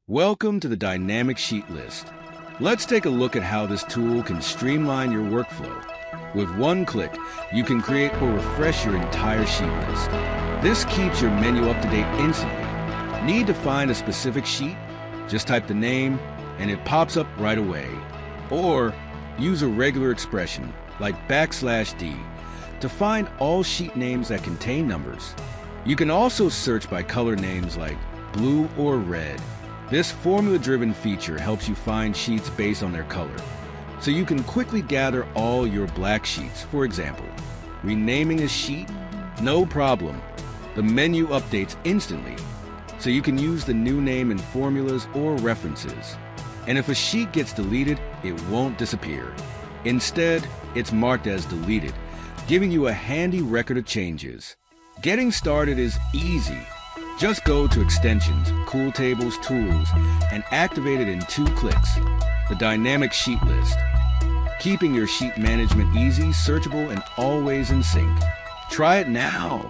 Welcome to the Dynamic Sheet List. Let's take a look at how this tool can streamline your workflow. With one click, you can create or refresh your entire sheet list. This keeps your menu up to date instantly. Need to find a specific sheet? Just type the name and it pops up right away. Or use a regular expression like \D to find all sheet names that contain numbers. You can also search by color names like blue or red. This formula-driven feature helps you find sheets based on their color, so you can quickly gather all your black sheets. For example, renaming a sheet? No problem. The menu updates instantly, so you can use the new name in formulas or references. And if a sheet gets deleted, it won't disappear. Instead, it's marked as deleted, giving you a handy record of changes. Getting started is easy. Just go to Extensions Cooltables Tools and activate it in 2 clicks. The Dynamic Sheet List, keeping your sheet management easy, searchable, and always in sync. Try it now.